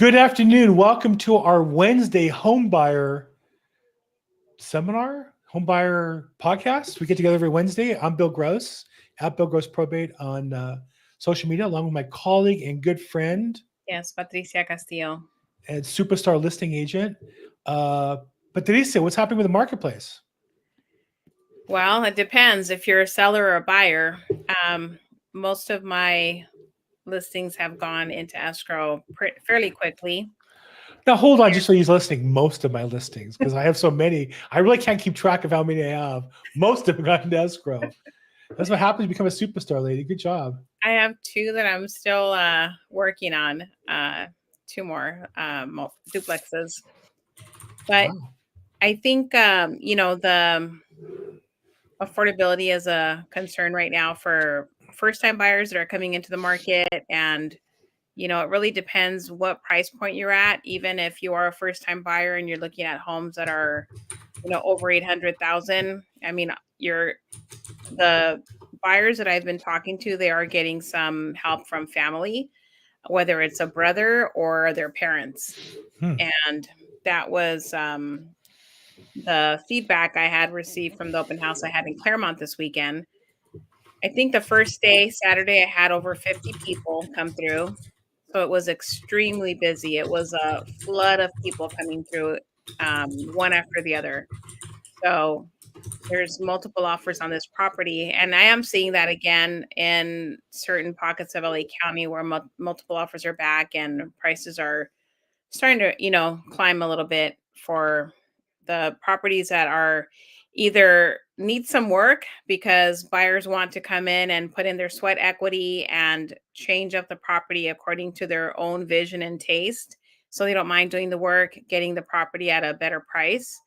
Good afternoon. Welcome to our Wednesday homebuyer seminar, homebuyer podcast. We get together every Wednesday. I'm Bill Gross, at Bill Gross Probate on social media, along with my colleague and good friend Yes, Patricia Castillo. and superstar listing agent. Patricia, what's happening with the marketplace? Well, it depends if you're a seller or a buyer. Most of my listings have gone into escrow fairly quickly. Now, hold on, just so he's listening, most of my listings, because I have so many. I really can't keep track of how many I have. Most of them got into escrow. That's what happens to become a superstar, lady. Good job. I have two that I'm still working on, two more duplexes. But Wow. I think, the affordability is a concern right now for first-time buyers that are coming into the market. And it really depends what price point you're at. Even if you are a first-time buyer and you're looking at homes that are, over 800,000. I mean, the buyers that I've been talking to, they are getting some help from family, whether it's a brother or their parents. And that was the feedback I had received from the open house I had in Claremont this weekend. I think the first day, Saturday, I had over 50 people come through. So it was extremely busy. It was a flood of people coming through, one after the other. So there's multiple offers on this property. And I am seeing that again in certain pockets of LA County where multiple offers are back and prices are starting to, climb a little bit for the properties that are either need some work because buyers want to come in and put in their sweat equity and change up the property according to their own vision and taste. So they don't mind doing the work, getting the property at a better price.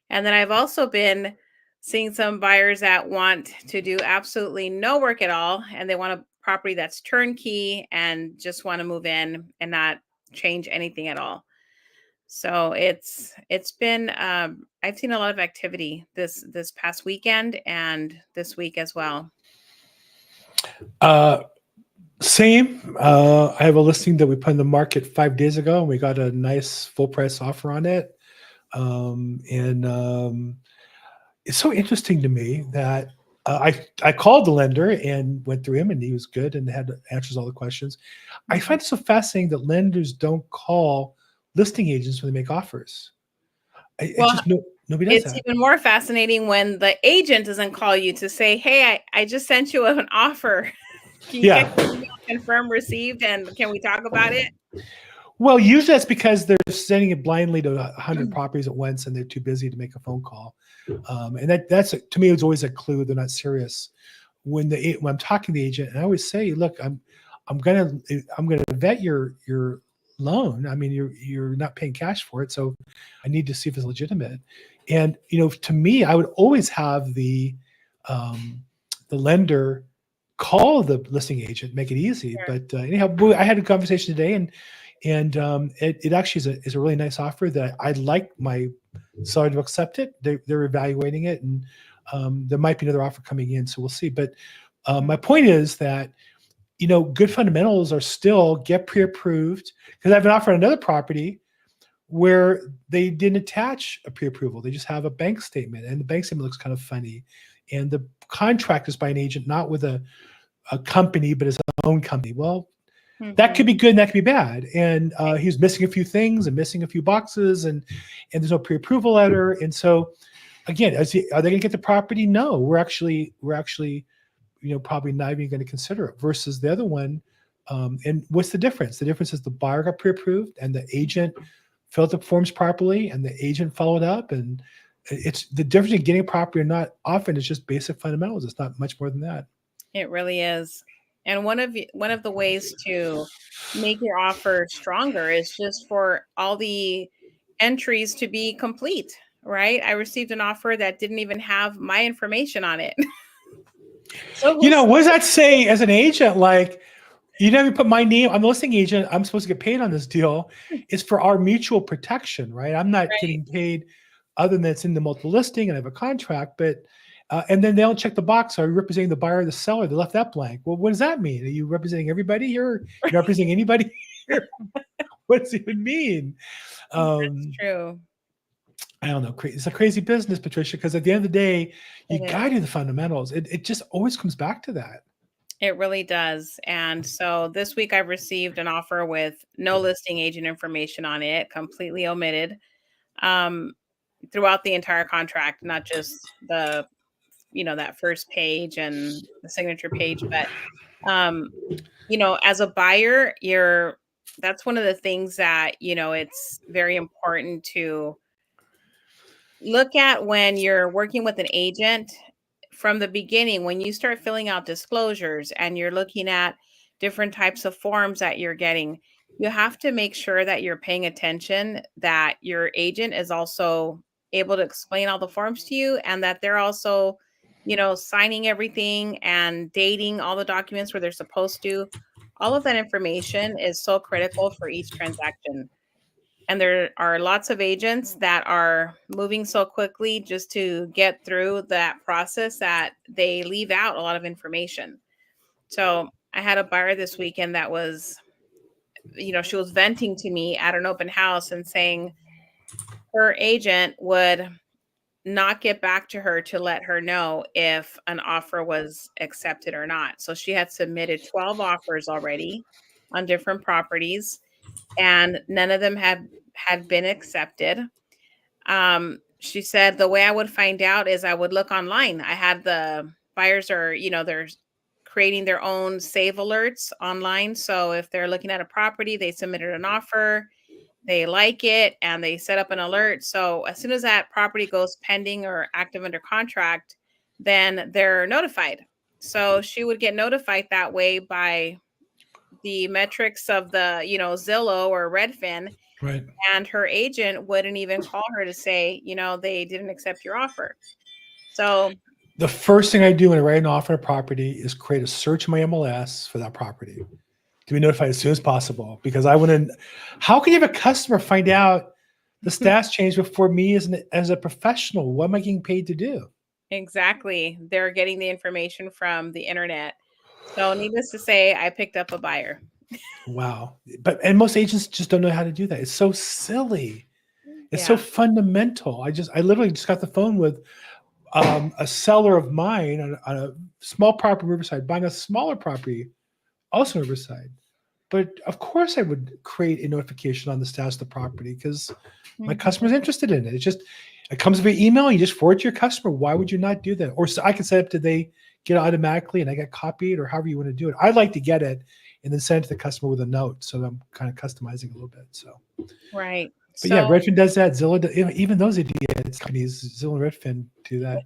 And then I've also been seeing some buyers that want to do absolutely no work at all. And they want a property that's turnkey and just want to move in and not change anything at all. So it's been I've seen a lot of activity this past weekend and this week as well. Same. I have a listing that we put in the market 5 days ago, and we got a nice full price offer on it. It's so interesting to me that I called the lender and went through him, and he was good and had answers all the questions. I find it so fascinating that lenders don't call listing agents when they make offers. Nobody does It's that. even more fascinating when the agent doesn't call you to say, "Hey, I just sent you an offer. Can you check the email, confirm received, and can we talk about it?" Well, usually that's because they're sending it blindly to 100 properties at once, and they're too busy to make a phone call. And that's to me, it's always a clue they're not serious. When I'm talking to the agent, and I always say, "Look, I'm gonna vet your loan. I mean, you're not paying cash for it, so I need to see if it's legitimate." And to me, I would always have the lender call the listing agent, make it easy. Sure. But anyhow, I had a conversation today, and it actually is a really nice offer that I'd like my seller to accept it. They're evaluating it, and there might be another offer coming in, so we'll see. But my point is that good fundamentals are still get pre-approved, because I've been offered another property where they didn't attach a pre-approval. They just have a bank statement, and the bank statement looks kind of funny. And the contract is by an agent, not with a company, but his own company. Well, that could be good and that could be bad. And he was missing a few things and missing a few boxes, and there's no pre-approval letter. And so, again, are they going to get the property? No, we're actually probably not even going to consider it. Versus the other one. And what's the difference? The difference is the buyer got pre-approved and the agent filled the forms properly, and the agent followed up. And it's the difference in getting a property or not. Often it's just basic fundamentals. It's not much more than that. It really is. And one of the ways to make your offer stronger is just for all the entries to be complete, right? I received an offer that didn't even have my information on it. So what does that say as an agent? Like, you never put my name. I'm the listing agent. I'm supposed to get paid on this deal. It's for our mutual protection, right? I'm not getting paid other than it's in the multiple listing and I have a contract. But and then they don't check the box. Are you representing the buyer or the seller? They left that blank. Well, what does that mean? Are you representing everybody here? Are you representing anybody here? what does it even mean? That's Um, true. I don't know. It's a crazy business, Patricia, because at the end of the day, you It is. got to do the fundamentals. It just always comes back to that. It really does. And so this week I've received an offer with no listing agent information on it, completely omitted, um, throughout the entire contract, not just the, that first page and the signature page, but um, as a buyer, that's one of the things that, it's very important to look at when you're working with an agent from the beginning. When you start filling out disclosures and you're looking at different types of forms that you're getting, you have to make sure that you're paying attention, that your agent is also able to explain all the forms to you, and that they're also, signing everything and dating all the documents where they're supposed to. All of that information is so critical for each transaction. And there are lots of agents that are moving so quickly just to get through that process that they leave out a lot of information. So I had a buyer this weekend that was, she was venting to me at an open house and saying her agent would not get back to her to let her know if an offer was accepted or not. So she had submitted 12 offers already on different properties, and none of them had been accepted. She said the way I would find out is I would look online. I had the buyers are, they're creating their own save alerts online. So if they're looking at a property, they submitted an offer, they like it, and they set up an alert. So as soon as that property goes pending or active under contract, then they're notified. So she would get notified that way by the metrics of the, Zillow or Redfin, Right. and her agent wouldn't even call her to say, they didn't accept your offer. So, The first thing I do when I write an offer on a property is create a search in my MLS for that property to be notified as soon as possible, because I wouldn't. How can you have a customer find out the stats change before me as a professional? What am I getting paid to do? exactly, they're getting the information from the internet. So, needless to say, I picked up a buyer. Wow. And most agents just don't know how to do that. It's so silly. It's so Yeah. fundamental. I literally just got the phone with a seller of mine on a small property in Riverside, buying a smaller property also in Riverside. But of course, I would create a notification on the status of the property because my Mhm. customer's interested in it. It comes via email. You just forward it to your customer. Why would you not do that? Or so I can set up, they get it automatically and I get copied, or however you want to do it. I'd like to get it and then send it to the customer with a note. So I'm kind of customizing a little bit. So, Right. but yeah, So, Redfin does that. Zillow, even those idiots companies, Zillow and Redfin do that.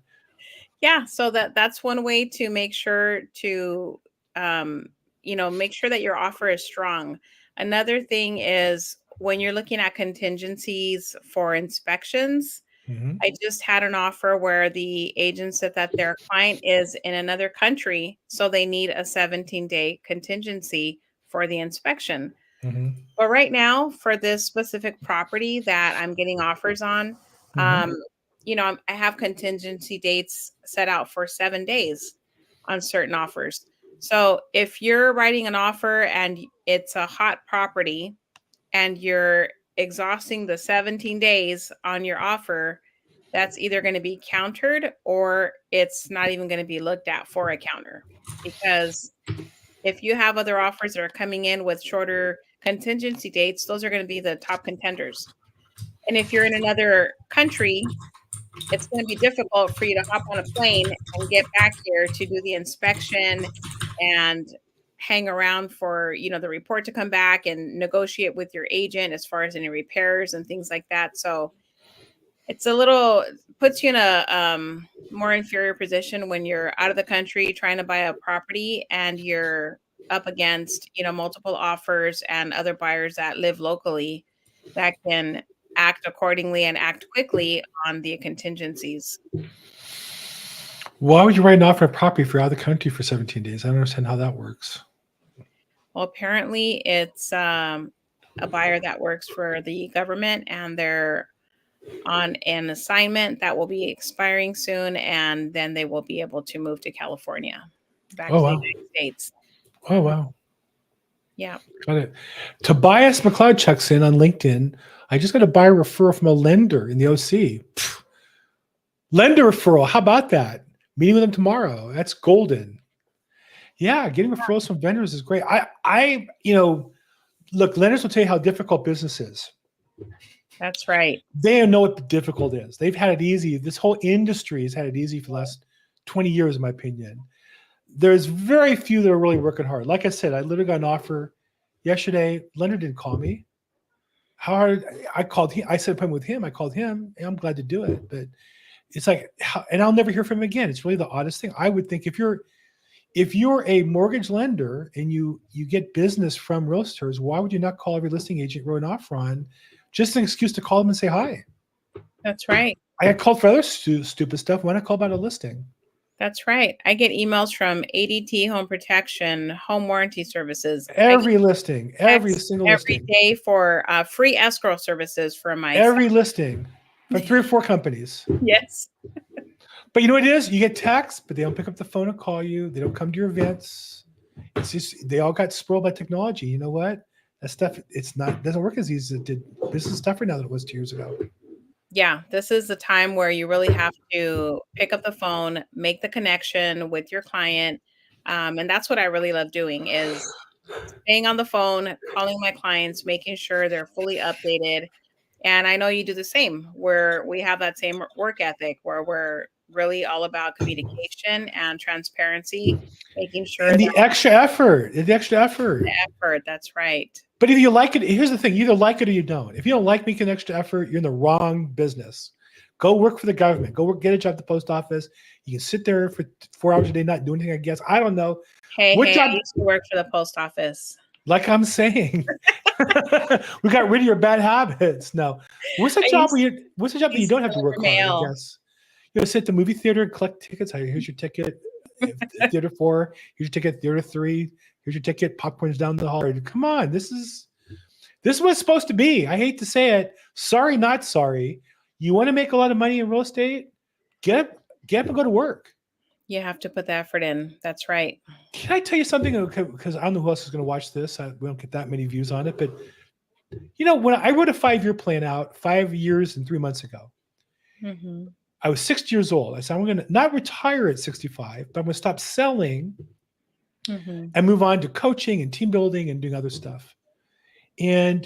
yeah, so that's one way to make sure to, make sure that your offer is strong. Another thing is when you're looking at contingencies for inspections. Mhm. I just had an offer where the agent said that their client is in another country, so they need a 17-day contingency for the inspection. Mhm. But right now, for this specific property that I'm getting offers on, Mhm. um, I have contingency dates set out for 7 days on certain offers. So if you're writing an offer and it's a hot property and you're exhausting the 17 days on your offer, that's either going to be countered or it's not even going to be looked at for a counter. Because if you have other offers that are coming in with shorter contingency dates, those are going to be the top contenders. And if you're in another country, it's going to be difficult for you to hop on a plane and get back here to do the inspection and hang around for, the report to come back and negotiate with your agent as far as any repairs and things like that. So it's a little puts you in a more inferior position when you're out of the country trying to buy a property and you're up against, multiple offers and other buyers that live locally that can act accordingly and act quickly on the contingencies. Why would you write an offer on a property if you're out of the country for 17 days? I don't understand how that works. Well, apparently it's a buyer that works for the government and they're on an assignment that will be expiring soon, and then they will be able to move to California, back Oh to the wow. United States. Oh wow. Yeah. Got it. Tobias McLeod checks in on LinkedIn. I just got to buy a referral from a lender in the OC. Pfft. Lender referral. How about that? Meeting with them tomorrow. That's golden. Yeah, getting referrals from vendors is great. Look, lenders will tell you how difficult business is. That's right. They know what difficult is. They've had it easy. This whole industry has had it easy for the last 20 years, in my opinion. There's very few that are really working hard. Like I said, I literally got an offer yesterday. Lender didn't call me. How hard? I called him. I set an appointment with him. I called him, and I'm glad to do it. But it's like, and I'll never hear from him again. It's really the oddest thing. I would think if you're a mortgage lender and you get business from realtors, why would you not call every listing agent you wrote an offer on? Just an excuse to call them and say hi. That's right. I had called for other stupid stuff. Why not call about a listing? That's right. I get emails from ADT Home Protection, Home Warranty Services. Every listing, every text single every listing, day for free escrow services for my every listing from 3 or 4 companies. Yes. But you know what it is? You get texts, but they don't pick up the phone and call you. They don't come to your events. It's just they all got spoiled by technology. You know what? That stuff doesn't work as easy as it did. Business stuff right now than it was 2 years ago. Yeah, this is the time where you really have to pick up the phone, make the connection with your client. And that's what I really love doing is staying on the phone, calling my clients, making sure they're fully updated. And I know you do the same, where we have that same work ethic where we're really all about communication and transparency, making sure And that the extra effort. the effort, that's right. But if you like it, here's the thing: you either like it or you don't. If you don't like making extra effort, you're in the wrong business. Go work for the government. Go get a job at the post office. You can sit there for 4 hours a day, not do anything. I guess I don't know. Hey, What I job? used to work for the post office. Like I'm saying, we got rid of your bad habits. No, what's the job that you don't have to work hard? I guess sit at the movie theater and collect tickets. Here's your ticket. Theater 4. Here's your ticket. Theater 3. Here's your ticket. Popcorn's down the hall. Come on, this is what it's supposed to be. I hate to say it. Sorry, not sorry. You want to make a lot of money in real estate? Get up and go to work. You have to put the effort in. That's right. Can I tell you something? Because I don't know who else is going to watch this. We don't get that many views on it. But, when I wrote a 5-year plan out 5 years and 3 months ago, Mm-hmm. I was 60 years old. I said, I'm going to not retire at 65, but I'm going to stop selling and move on to coaching and team building and doing other stuff. And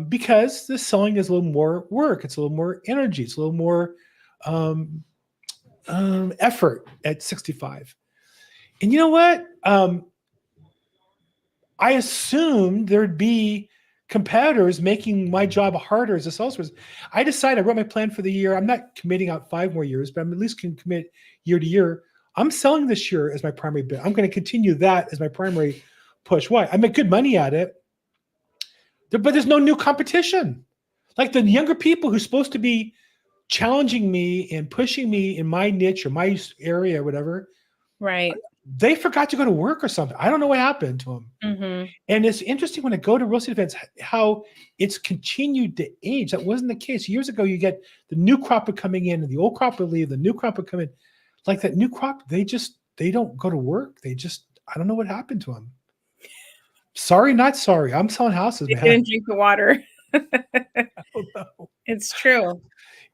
because the selling is a little more work, it's a little more energy, it's a little more effort at 65. And you know what? I assumed there'd be competitors making my job harder as a salesperson. I wrote my plan for the year. I'm not committing out 5 more years, but I'm at least can commit year to year. I'm selling this year as my primary bit. I'm going to continue that as my primary push. Why? I make good money at it, but there's no new competition. Like the younger people who's supposed to be challenging me and pushing me in my niche or my area or whatever. Right. They forgot to go to work or something. I don't know what happened to them. Mm-hmm. And it's interesting when I go to real estate events, how it's continued to age. That wasn't the case. Years ago, you get the new crop of coming in and the old crop would leave, the new crop would come in. Like that new crop, they don't go to work. I don't know what happened to them. Sorry, not sorry. I'm selling houses, They man. didn't drink the water. I don't know. It's true.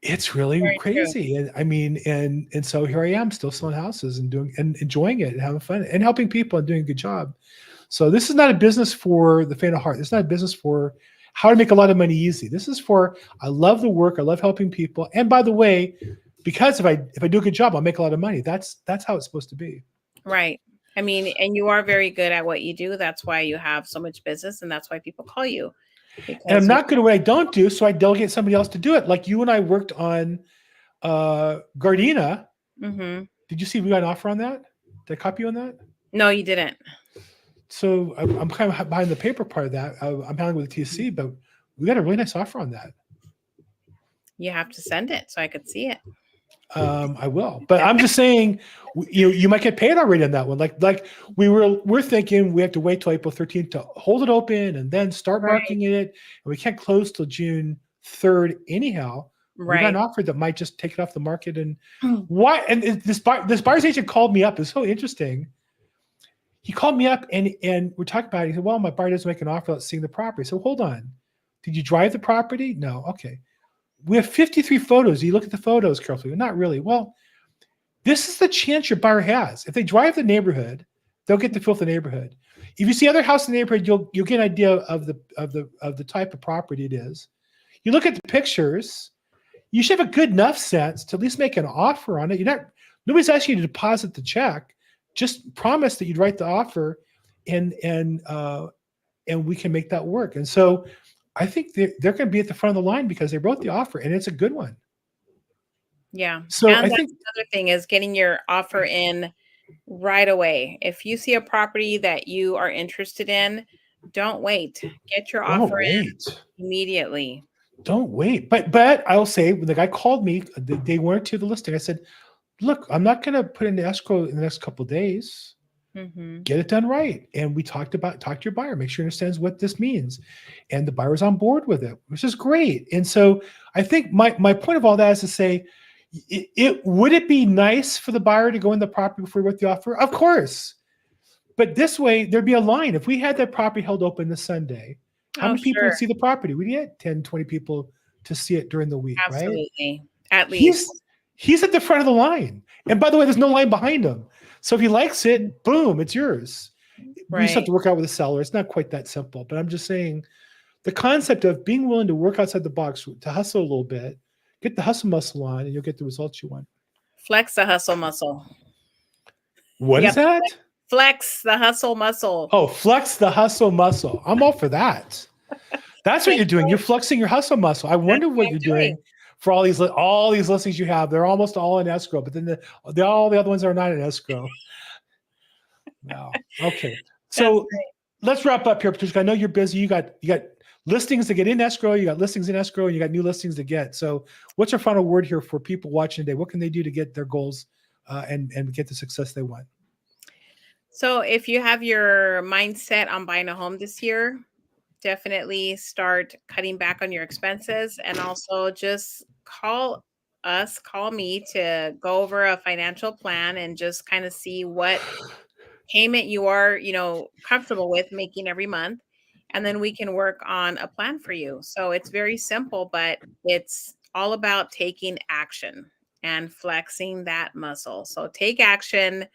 It's really Very crazy. And I mean, and so here I am still selling houses and enjoying it and having fun and helping people and doing a good job. So this is not a business for the faint of heart. This is not a business for how to make a lot of money easy. This is for, I love the work. I love helping people. And by the way, because if I do a good job, I'll make a lot of money. That's how it's supposed to be. Right. I mean, and you are very good at what you do. That's why you have so much business and that's why people call you. And I'm not good at what I don't do, so I delegate somebody else to do it. Like you and I worked on Gardena. Mm-hmm. Did you see we got an offer on that? Did I copy you on that? No, you didn't. So I'm kind of behind the paper part of that. I'm handling with the TC, but we got a really nice offer on that. You have to send it so I could see it. I will, but I'm just saying, you might get paid already on that one. Like we're thinking we have to wait till April 13th to hold it open and then start marketing it, and we can't close till June 3rd anyhow. Right. We got an offer that might just take it off the market. And why? And this buyer's agent called me up. It's so interesting. he called me up and we're talking about it. He said, well, my buyer doesn't make an offer without seeing the property. So hold on. Did you drive the property? No. Okay. We have 53 photos. You look at the photos carefully. Not really. Well, this is the chance your buyer has. If they drive the neighborhood, they'll get the feel of the neighborhood. If you see other house in the neighborhood, you'll get an idea of the type of property it is. You look at the pictures, you should have a good enough sense to at least make an offer on it. Nobody's asking you to deposit the check. Just promise that you'd write the offer, and we can make that work. And so I think they're going to be at the front of the line because they wrote the offer and it's a good one. Yeah. So And I that's think another thing is getting your offer in right away. If you see a property that you are interested in, don't wait. Get your don't offer in wait. immediately. Don't wait. But I'll say when the guy called me the day one or two of the listing, I said, look, I'm not going to put in the escrow in the next couple of days. Mm-hmm. Get it done right. And we talk to your buyer, make sure he understands what this means. And the buyer was on board with it, which is great. And so I think my point of all that is to say, would it be nice for the buyer to go in the property before we wrote the offer? Of course. But this way, there'd be a line. If we had that property held open this Sunday, how many people would see the property? We'd get 10, 20 people to see it during the week, right? Absolutely. At least. He's at the front of the line. And by the way, there's no line behind him. So if he likes it, boom, it's yours. Right. We just have to work out with the seller. It's not quite that simple. But I'm just saying the concept of being willing to work outside the box, to hustle a little bit, get the hustle muscle on, and you'll get the results you want. Flex the hustle muscle. What is that? Flex the hustle muscle. Oh, flex the hustle muscle. I'm all for that. That's what you're doing. You're flexing your hustle muscle. I wonder what you're doing for all these listings you have. They're almost all in escrow, but then all the other ones are not in escrow. No. Okay. So let's wrap up here, Patricia. I know you're busy. You got listings to get in escrow. You got listings in escrow, and you got new listings to get. So what's your final word here for people watching today? What can they do to get their goals and get the success they want? So if you have your mindset on buying a home this year, definitely start cutting back on your expenses, and also just call me to go over a financial plan and just kind of see what payment you are, comfortable with making every month. And then we can work on a plan for you. So it's very simple, but it's all about taking action and flexing that muscle. So take action.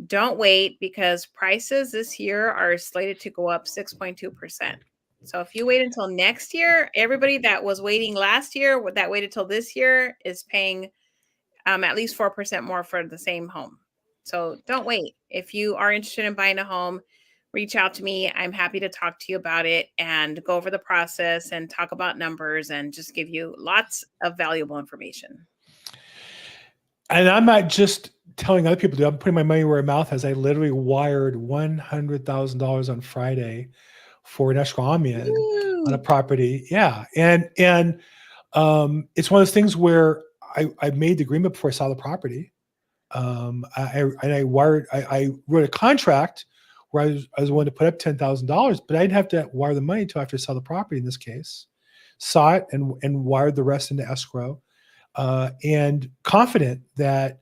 Don't wait, because prices this year are slated to go up 6.2%. So if you wait until next year, everybody that was waiting last year, that waited till this year, is paying at least 4% more for the same home. So don't wait. If you are interested in buying a home, reach out to me. I'm happy to talk to you about it and go over the process and talk about numbers and just give you lots of valuable information. And I'm not just telling other people to. I'm putting my money where my mouth is. I literally wired $100,000 on Friday for an escrow on a property. Yeah. And it's one of those things where I made the agreement before I saw the property. I wrote a contract where I was willing to put up $10,000, but I didn't have to wire the money until after I saw the property in this case. Saw it and wired the rest into escrow. And confident that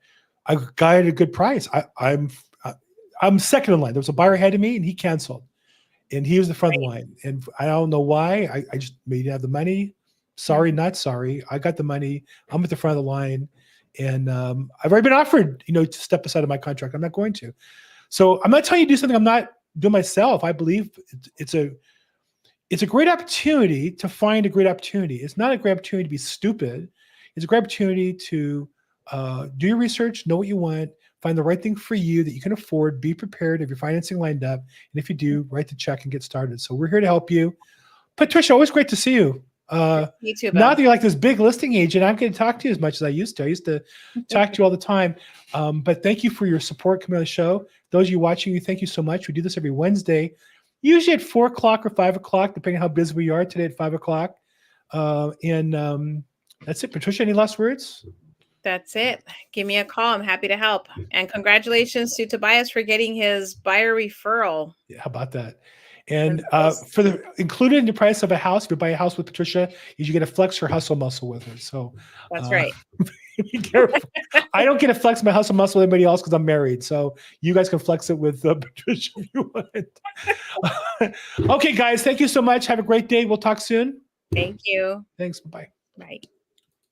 I got it at a good price. I'm second in line. There was a buyer ahead of me, and he canceled, and he was the front of the line. And I don't know why. I just made have the money. Sorry, not sorry. I got the money. I'm at the front of the line, and I've already been offered, to step aside of my contract. I'm not going to. So I'm not telling you to do something I'm not doing myself. I believe it's a great opportunity to find a great opportunity. It's not a great opportunity to be stupid. It's a great opportunity to do your research, know what you want, find the right thing for you that you can afford, be prepared if your financing lined up. And if you do, write the check and get started. So we're here to help you. Patricia, always great to see you. You too, Bill. Now that you're like this big listing agent, I'm going to talk to you as much as I used to. I used to talk to you all the time. But thank you for your support coming on the show. Those of you watching, thank you so much. We do this every Wednesday, usually at 4 o'clock or 5 o'clock, depending on how busy we are. Today at 5 o'clock. That's it. Patricia, any last words? That's it. Give me a call. I'm happy to help. And congratulations to Tobias for getting his buyer referral. Yeah, how about that? And for the included in the price of a house, if you buy a house with Patricia, is you get to flex her hustle muscle with her. So that's right. Be careful. I don't get to flex my hustle muscle with anybody else because I'm married. So you guys can flex it with Patricia if you want. Okay, guys, thank you so much. Have a great day. We'll talk soon. Thank you. Thanks. Bye. Bye.